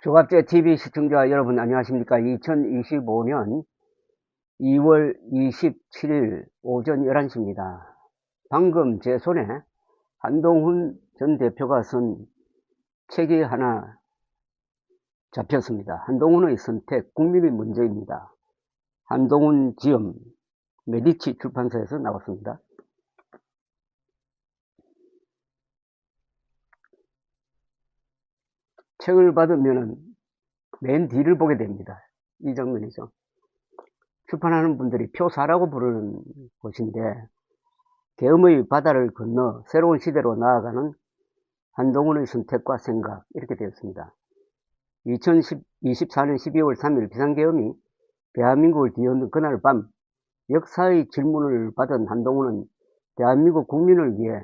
조갑제 TV 시청자 여러분 안녕하십니까? 2025년 2월 27일 오전 11시입니다. 방금 제 손에 한동훈 전 대표가 쓴 책이 하나 잡혔습니다. 한동훈의 선택, 국민의 문제입니다. 한동훈 지음 메디치 출판사에서 나왔습니다. 책을 받으면 맨 뒤를 보게 됩니다. 이 장면이죠. 출판하는 분들이 표사라고 부르는 곳인데, 계엄의 바다를 건너 새로운 시대로 나아가는 한동훈의 선택과 생각, 이렇게 되었습니다. 2024년 12월 3일 비상계엄이 대한민국을 뒤흔든 그날 밤, 역사의 질문을 받은 한동훈은 대한민국 국민을 위해,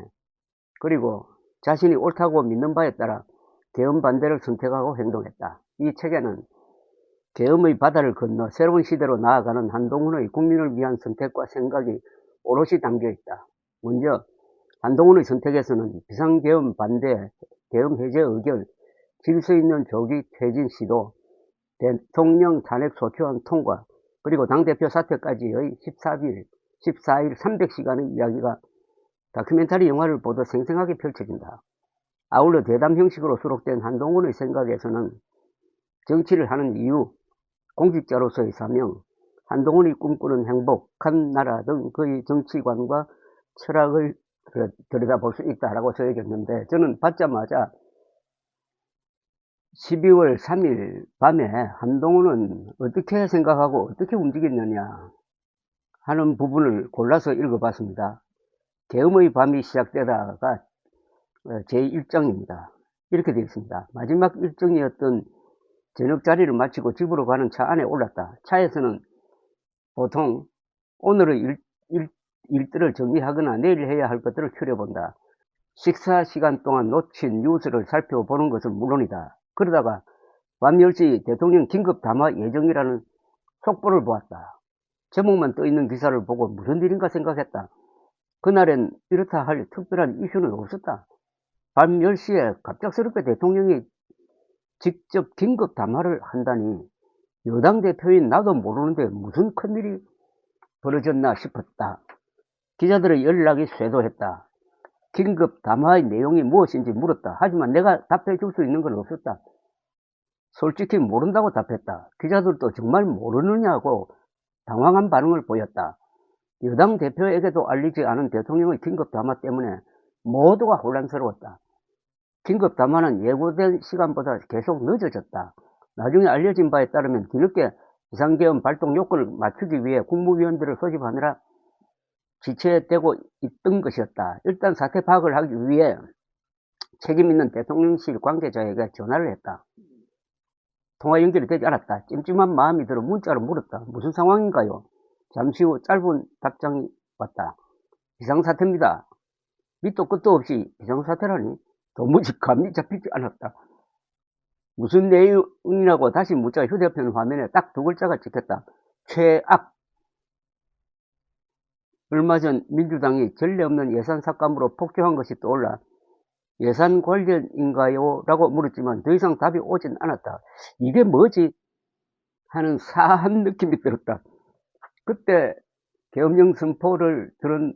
그리고 자신이 옳다고 믿는 바에 따라 계엄 반대를 선택하고 행동했다. 이 책에는 계엄의 바다를 건너 새로운 시대로 나아가는 한동훈의 국민을 위한 선택과 생각이 오롯이 담겨있다. 먼저 한동훈의 선택에서는 비상계엄 반대, 계엄 해제 의결, 질서 있는 조기 퇴진 시도, 대통령 탄핵 소추안 통과, 그리고 당대표 사퇴까지의 14일 300시간의 이야기가 다큐멘터리 영화를 보듯 생생하게 펼쳐진다. 아울러 대담 형식으로 수록된 한동훈의 생각에서는 정치를 하는 이유, 공직자로서의 사명, 한동훈이 꿈꾸는 행복한 나라 등 그의 정치관과 철학을 들여다볼 수 있다라고 써야겠는데, 저는 받자마자 12월 3일 밤에 한동훈은 어떻게 생각하고 어떻게 움직였느냐 하는 부분을 골라서 읽어봤습니다. 계엄의 밤이 시작되다가 제1장입니다. 이렇게 되어 있습니다. 마지막 일정이었던 저녁 자리를 마치고 집으로 가는 차 안에 올랐다. 차에서는 보통 오늘의 일들을 정리하거나 내일 해야 할 것들을 추려본다. 식사 시간 동안 놓친 뉴스를 살펴보는 것은 물론이다. 그러다가 밤 10시 대통령 긴급 담화 예정이라는 속보를 보았다. 제목만 떠있는 기사를 보고 무슨 일인가 생각했다. 그날엔 이렇다 할 특별한 이슈는 없었다. 밤 10시에 갑작스럽게 대통령이 직접 긴급 담화를 한다니 여당 대표인 나도 모르는데 무슨 큰일이 벌어졌나 싶었다. 기자들의 연락이 쇄도했다. 긴급 담화의 내용이 무엇인지 물었다. 하지만 내가 답해 줄 수 있는 건 없었다. 솔직히 모른다고 답했다. 기자들도 정말 모르느냐고 당황한 반응을 보였다. 여당 대표에게도 알리지 않은 대통령의 긴급 담화 때문에 모두가 혼란스러웠다. 긴급 담화는 예고된 시간보다 계속 늦어졌다. 나중에 알려진 바에 따르면 뒤늦게 비상계엄 발동 요건을 맞추기 위해 국무위원들을 소집하느라 지체되고 있던 것이었다. 일단 사태 파악을 하기 위해 책임있는 대통령실 관계자에게 전화를 했다. 통화 연결이 되지 않았다. 찜찜한 마음이 들어 문자로 물었다. 무슨 상황인가요? 잠시 후 짧은 답장이 왔다. 비상사태입니다. 밑도 끝도 없이 비상사태라니 도무지 감이 잡히지 않았다. 무슨 내용이라고 다시 묻자 휴대폰 화면에 딱 두 글자가 찍혔다. 최악. 얼마 전 민주당이 전례 없는 예산 삭감으로 폭주한 것이 떠올라 예산 관련인가요? 라고 물었지만 더 이상 답이 오진 않았다. 이게 뭐지? 하는 사한 느낌이 들었다. 그때 계엄령 선포를 들은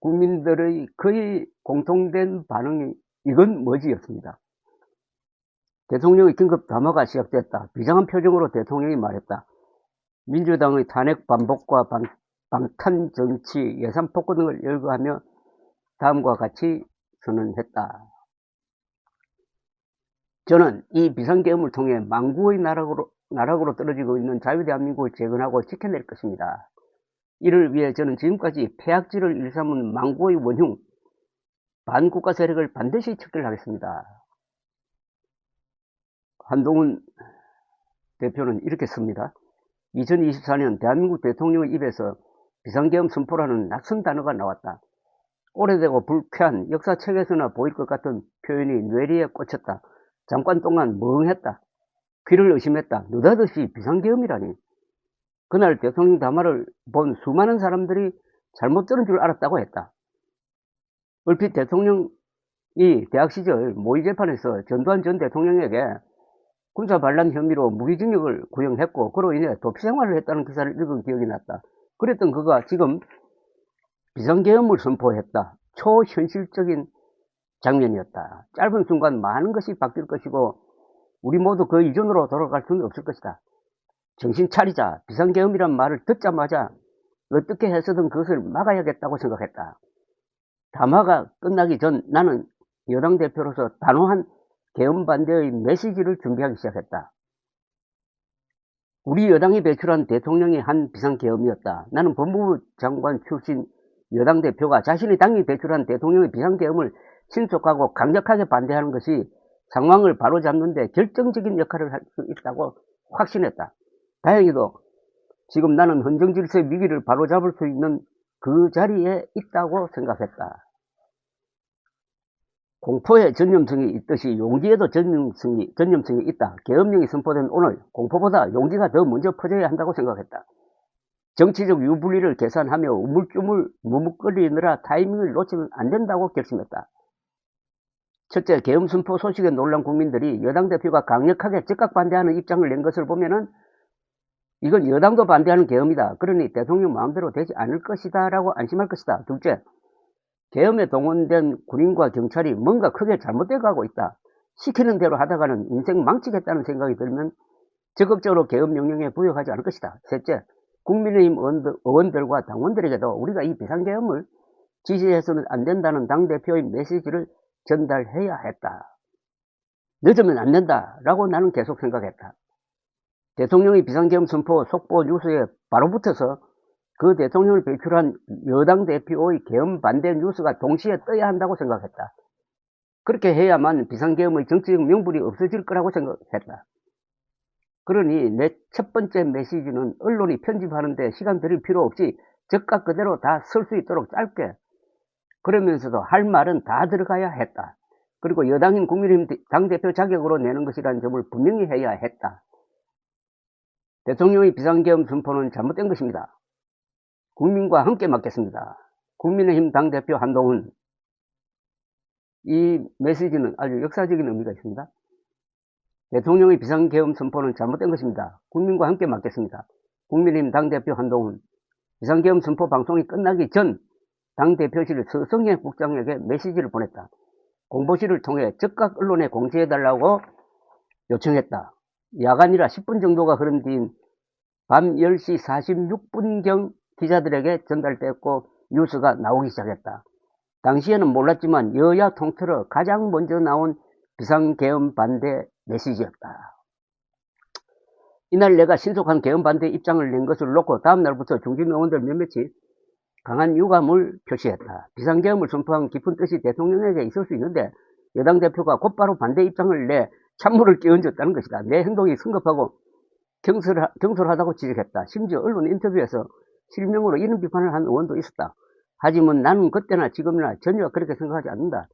국민들의 거의 공통된 반응이 이건 뭐지? 였습니다. 대통령의 긴급 담화가 시작됐다. 비장한 표정으로 대통령이 말했다. 민주당의 탄핵 반복과 방탄 정치, 예산 폭거 등을 열거하며 다음과 같이 선언했다. 저는 이 비상계엄을 통해 망구의 나락으로 떨어지고 있는 자유대한민국을 재건하고 지켜낼 것입니다. 이를 위해 저는 지금까지 폐악질을 일삼은 망구의 원흉, 반국가 세력을 반드시 척결하겠습니다. 한동훈 대표는 이렇게 씁니다. 2024년 대한민국 대통령의 입에서 비상계엄 선포라는 낯선 단어가 나왔다. 오래되고 불쾌한 역사책에서나 보일 것 같은 표현이 뇌리에 꽂혔다. 잠깐 동안 멍했다. 귀를 의심했다. 느닷없이 비상계엄이라니. 그날 대통령 담화를 본 수많은 사람들이 잘못 들은 줄 알았다고 했다. 얼핏 대통령이 대학 시절 모의 재판에서 전두환 전 대통령에게 군사 반란 혐의로 무기징역을 구형했고 그로 인해 도피 생활을 했다는 기사를 읽은 기억이 났다. 그랬던 그가 지금 비상계엄을 선포했다. 초현실적인 장면이었다. 짧은 순간 많은 것이 바뀔 것이고 우리 모두 그 이전으로 돌아갈 수는 없을 것이다. 정신 차리자. 비상계엄이란 말을 듣자마자 어떻게 해서든 그것을 막아야겠다고 생각했다. 담화가 끝나기 전 나는 여당 대표로서 단호한 계엄 반대의 메시지를 준비하기 시작했다. 우리 여당이 배출한 대통령이 한 비상계엄이었다. 나는 법무부 장관 출신 여당 대표가 자신의 당이 배출한 대통령의 비상계엄을 신속하고 강력하게 반대하는 것이 상황을 바로잡는 데 결정적인 역할을 할 수 있다고 확신했다. 다행히도 지금 나는 헌정질서의 위기를 바로잡을 수 있는 그 자리에 있다고 생각했다. 공포에 전념성이 있듯이 용기에도 전념성이 있다. 계엄령이 선포된 오늘 공포보다 용기가 더 먼저 퍼져야 한다고 생각했다. 정치적 유불리를 계산하며 우물쭈물 머뭇거리느라 타이밍을 놓치면 안 된다고 결심했다. 첫째, 계엄 선포 소식에 놀란 국민들이 여당 대표가 강력하게 즉각 반대하는 입장을 낸 것을 보면은 이건 여당도 반대하는 계엄이다. 그러니 대통령 마음대로 되지 않을 것이다 라고 안심할 것이다. 둘째, 계엄에 동원된 군인과 경찰이 뭔가 크게 잘못돼 가고 있다. 시키는 대로 하다가는 인생 망치겠다는 생각이 들면 적극적으로 계엄 명령에 부여하지 않을 것이다. 셋째, 국민의힘 의원들과 당원들에게도 우리가 이 비상계엄을 지시해서는 안 된다는 당대표의 메시지를 전달해야 했다. 늦으면 안 된다 라고 나는 계속 생각했다. 대통령의 비상계엄 선포 속보 뉴스에 바로 붙어서 그 대통령을 배출한 여당 대표의 계엄 반대 뉴스가 동시에 떠야 한다고 생각했다. 그렇게 해야만 비상계엄의 정치적 명분이 없어질 거라고 생각했다. 그러니 내 첫 번째 메시지는 언론이 편집하는데 시간 들일 필요 없이 적각 그대로 다 쓸 수 있도록 짧게, 그러면서도 할 말은 다 들어가야 했다. 그리고 여당인 국민의힘 당대표 자격으로 내는 것이라는 점을 분명히 해야 했다. 대통령의 비상계엄 선포는 잘못된 것입니다. 국민과 함께 맡겠습니다. 국민의힘 당대표 한동훈. 이 메시지는 아주 역사적인 의미가 있습니다. 대통령의 비상계엄 선포는 잘못된 것입니다. 국민과 함께 맡겠습니다. 국민의힘 당대표 한동훈. 비상계엄 선포 방송이 끝나기 전 당대표실 서성해 국장에게 메시지를 보냈다. 공보실을 통해 즉각 언론에 공지해달라고 요청했다. 야간이라 10분 정도가 흐른 뒤인 밤 10시 46분경 기자들에게 전달됐고 뉴스가 나오기 시작했다. 당시에는 몰랐지만 여야 통틀어 가장 먼저 나온 비상계엄 반대 메시지였다. 이날 내가 신속한 계엄 반대 입장을 낸 것을 놓고 다음 날부터 중진 의원들 몇몇이 강한 유감을 표시했다. 비상계엄을 선포한 깊은 뜻이 대통령에게 있을 수 있는데 여당 대표가 곧바로 반대 입장을 내 찬물을 끼얹었다는 것이다. 내 행동이 성급하고 경솔하다고 지적했다. 심지어 언론 인터뷰에서 실명으로 이런 비판을 한 의원도 있었다. 하지만 나는 그때나 지금이나 전혀 그렇게 생각하지 않는다.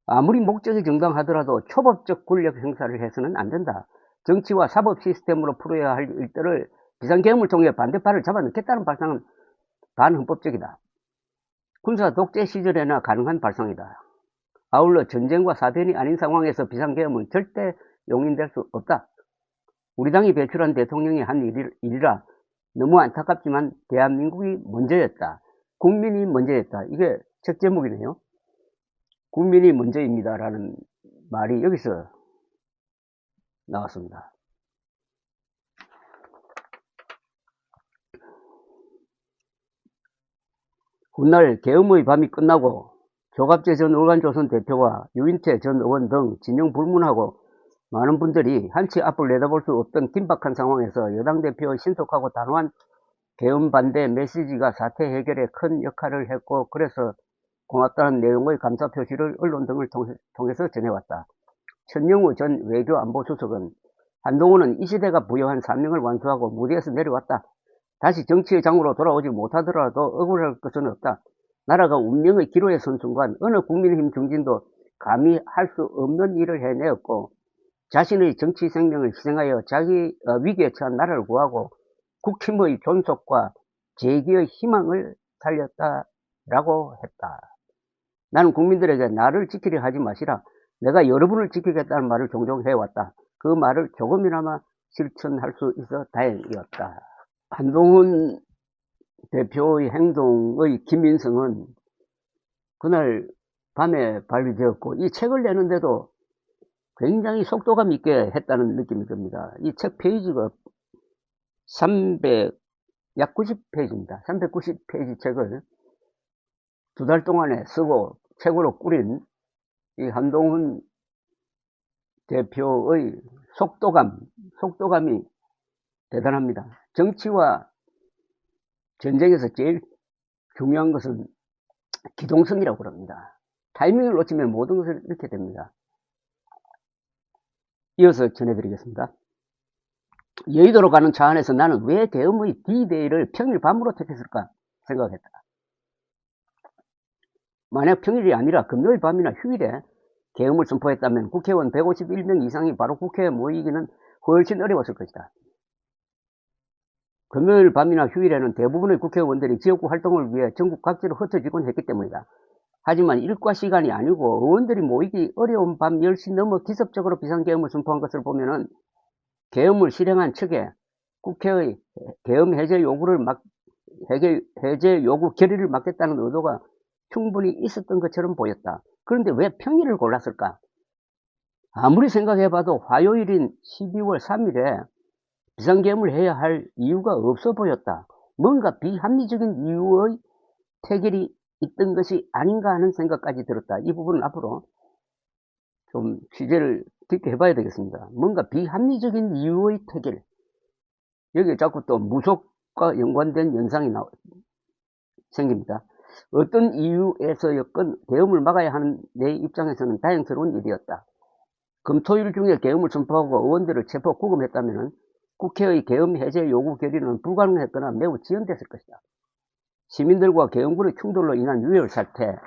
아무리 목적이 정당하더라도 초법적 권력 행사를 해서는 안 된다. 정치와 사법 시스템으로 풀어야 할 일들을 비상계엄을 통해 반대파를 잡아넣겠다는 발상은 반헌법적이다. 군사 독재 시절에나 가능한 발상이다. 아울러 전쟁과 사변이 아닌 상황에서 비상계엄은 절대 용인될 수 없다. 우리 당이 배출한 대통령이 한 일이라 너무 안타깝지만 대한민국이 먼저였다. 국민이 먼저였다. 이게 첫 제목이네요. 국민이 먼저입니다 라는 말이 여기서 나왔습니다. 훗날 계엄의 밤이 끝나고 조갑재 전 울간조선 대표와 유인태 전 의원 등 진영 불문하고 많은 분들이 한치 앞을 내다볼 수 없던 긴박한 상황에서 여당 대표의 신속하고 단호한 계엄 반대 메시지가 사태 해결에 큰 역할을 했고 그래서 고맙다는 내용의 감사 표시를 언론 등을 통해서 전해왔다. 천영우 전 외교안보수석은 한동훈은 이 시대가 부여한 사명을 완수하고 무대에서 내려왔다. 다시 정치의 장으로 돌아오지 못하더라도 억울할 것은 없다. 나라가 운명의 기로에 선 순간 어느 국민의힘 중진도 감히 할 수 없는 일을 해내었고 자신의 정치 생명을 희생하여 자기 위기에 처한 나라를 구하고 국힘의 존속과 재기의 희망을 살렸다라고 했다. 나는 국민들에게 나를 지키려 하지 마시라. 내가 여러분을 지키겠다는 말을 종종 해왔다. 그 말을 조금이나마 실천할 수 있어 다행이었다. 한동훈 대표의 행동의 김인성은 그날 밤에 발휘되었고, 이 책을 내는데도 굉장히 속도감 있게 했다는 느낌이 듭니다. 이 책 페이지가 약 90페이지입니다. 390페이지 책을 2달 동안에 쓰고 책으로 꾸린 이 한동훈 대표의 속도감이 대단합니다. 정치와 전쟁에서 제일 중요한 것은 기동성이라고 그럽니다. 타이밍을 놓치면 모든 것을 잃게 됩니다. 이어서 전해드리겠습니다. 여의도로 가는 차 안에서 나는 왜 계엄의 D-Day를 평일 밤으로 택했을까 생각했다. 만약 평일이 아니라 금요일 밤이나 휴일에 계엄을 선포했다면 국회의원 151명 이상이 바로 국회에 모이기는 훨씬 어려웠을 것이다. 금요일 밤이나 휴일에는 대부분의 국회의원들이 지역구 활동을 위해 전국 각지로 흩어지곤 했기 때문이다. 하지만 일과 시간이 아니고 의원들이 모이기 어려운 밤 10시 넘어 기습적으로 비상계엄을 선포한 것을 보면은 계엄을 실행한 측에 국회의 계엄 해제 요구 결의를 막겠다는 의도가 충분히 있었던 것처럼 보였다. 그런데 왜 평일을 골랐을까? 아무리 생각해봐도 화요일인 12월 3일에 비상계엄을 해야 할 이유가 없어 보였다. 뭔가 비합리적인 이유의 태결이 있던 것이 아닌가 하는 생각까지 들었다. 이 부분은 앞으로 좀 취재를 깊게 해봐야 되겠습니다. 뭔가 비합리적인 이유의 태결. 여기 자꾸 또 무속과 연관된 현상이 생깁니다. 어떤 이유에서였건 계엄을 막아야 하는 내 입장에서는 다행스러운 일이었다. 금토일 중에 계엄을 선포하고 의원들을 체포 구금했다면 국회의 계엄 해제 요구 결의는 불가능했거나 매우 지연됐을 것이다. 시민들과 계엄군의 충돌로 인한 유혈 사태,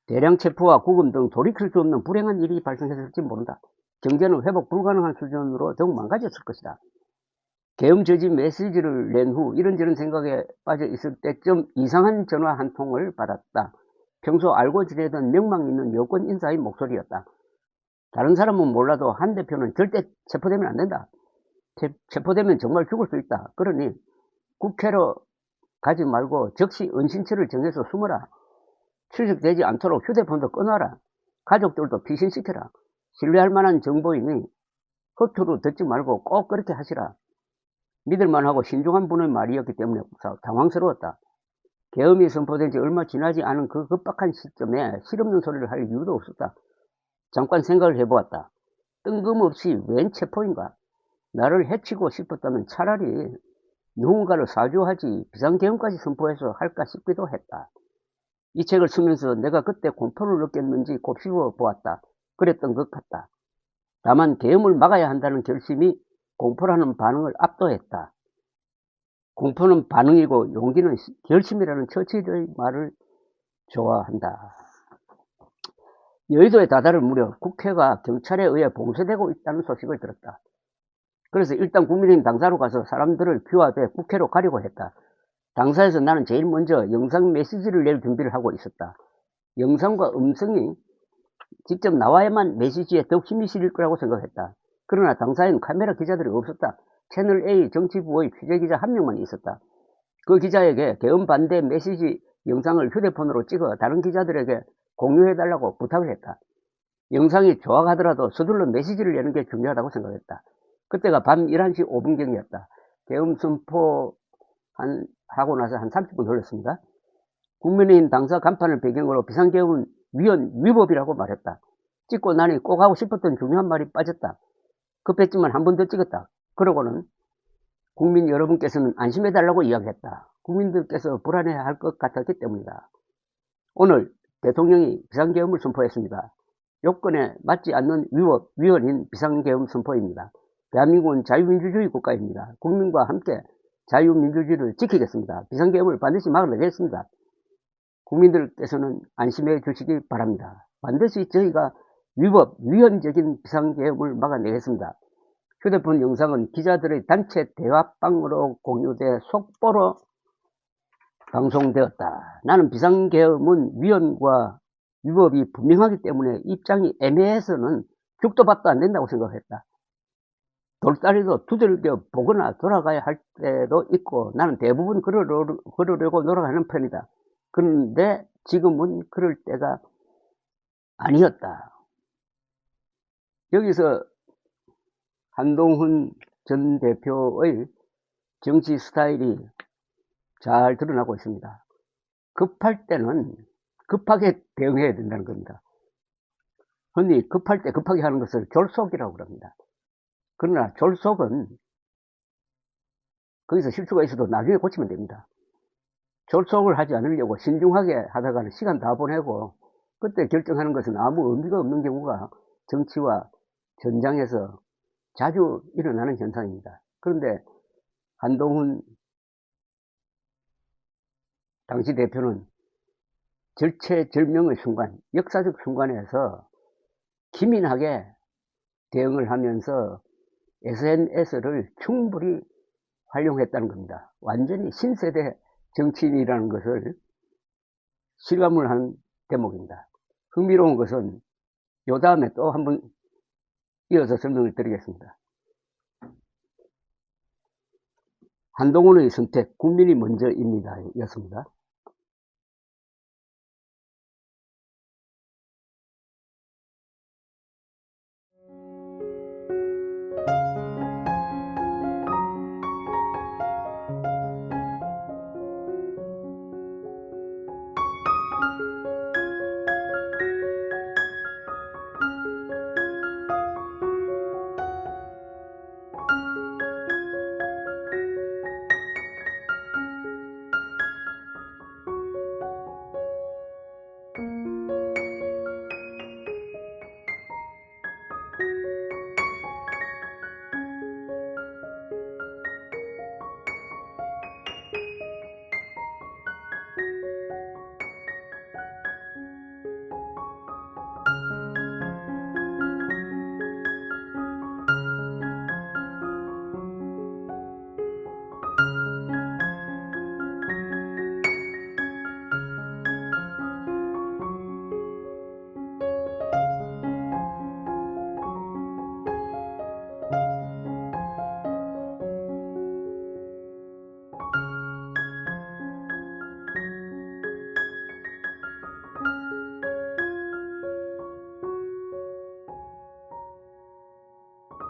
대량 체포와 구금 등 돌이킬 수 없는 불행한 일이 발생했을지 모른다. 경제는 회복 불가능한 수준으로 더욱 망가졌을 것이다. 계엄 저지 메시지를 낸 후 이런저런 생각에 빠져 있을 때쯤 이상한 전화 한 통을 받았다. 평소 알고 지내던 명망 있는 여권 인사의 목소리였다. 다른 사람은 몰라도 한 대표는 절대 체포되면 안 된다. 체포되면 정말 죽을 수 있다. 그러니 국회로 가지 말고 즉시 은신처를 정해서 숨어라. 출석되지 않도록 휴대폰도 끊어라. 가족들도 피신시켜라. 신뢰할 만한 정보이니 허투루 듣지 말고 꼭 그렇게 하시라. 믿을만하고 신중한 분의 말이었기 때문에 당황스러웠다. 계엄이 선포된 지 얼마 지나지 않은 그 급박한 시점에 실없는 소리를 할 이유도 없었다. 잠깐 생각을 해보았다. 뜬금없이 웬 체포인가? 나를 해치고 싶었다면 차라리 누군가를 사주하지 비상계엄까지 선포해서 할까 싶기도 했다. 이 책을 쓰면서 내가 그때 공포를 느꼈는지 곱씹어 보았다. 그랬던 것 같다. 다만 계엄을 막아야 한다는 결심이 공포라는 반응을 압도했다. 공포는 반응이고 용기는 결심이라는 처치의 말을 좋아한다. 여의도에 다다를 무렵 국회가 경찰에 의해 봉쇄되고 있다는 소식을 들었다. 그래서 일단 국민의힘 당사로 가서 사람들을 규합해 국회로 가려고 했다. 당사에서 나는 제일 먼저 영상 메시지를 낼 준비를 하고 있었다. 영상과 음성이 직접 나와야만 메시지에 더욱 힘이 실릴 거라고 생각했다. 그러나 당사에는 카메라 기자들이 없었다. 채널A 정치부의 취재기자 한 명만 있었다. 그 기자에게 계엄 반대 메시지 영상을 휴대폰으로 찍어 다른 기자들에게 공유해달라고 부탁을 했다. 영상이 조악하더라도 서둘러 메시지를 내는 게 중요하다고 생각했다. 그때가 밤 11시 5분경이었다. 계엄 선포 하고 나서 한 30분 흘렀습니다. 국민의힘 당사 간판을 배경으로 비상계엄은 위법이라고 말했다. 찍고 나니 꼭 하고 싶었던 중요한 말이 빠졌다. 급했지만 한 번 더 찍었다. 그러고는 국민 여러분께서는 안심해달라고 이야기했다. 국민들께서 불안해할 것 같았기 때문이다. 오늘 대통령이 비상계엄을 선포했습니다. 요건에 맞지 않는 위헌인 비상계엄 선포입니다. 대한민국은 자유민주주의 국가입니다. 국민과 함께 자유민주주의를 지키겠습니다. 비상계엄을 반드시 막아내겠습니다. 국민들께서는 안심해 주시기 바랍니다. 반드시 저희가 위헌적인 비상계엄을 막아내겠습니다. 휴대폰 영상은 기자들의 단체 대화방으로 공유돼 속보로 방송되었다. 나는 비상계엄은 위헌과 위법이 분명하기 때문에 입장이 애매해서는 죽도 밥도 안 된다고 생각했다. 돌다리도 두들겨 보거나 돌아가야 할 때도 있고 나는 대부분 걸으려고 노력하는 편이다. 그런데 지금은 그럴 때가 아니었다. 여기서 한동훈 전 대표의 정치 스타일이 잘 드러나고 있습니다. 급할 때는 급하게 대응해야 된다는 겁니다. 흔히 급할 때 급하게 하는 것을 졸속이라고 합니다. 그러나 졸속은 거기서 실수가 있어도 나중에 고치면 됩니다. 졸속을 하지 않으려고 신중하게 하다가는 시간 다 보내고 그때 결정하는 것은 아무 의미가 없는 경우가 정치와 전장에서 자주 일어나는 현상입니다. 그런데 한동훈 당시 대표는 절체절명의 순간, 역사적 순간에서 기민하게 대응을 하면서 SNS를 충분히 활용했다는 겁니다. 완전히 신세대 정치인이라는 것을 실감을 한 대목입니다. 흥미로운 것은 요 다음에 또 한번 이어서 설명을 드리겠습니다. 한동훈의 선택, 국민이 먼저입니다. 였습니다.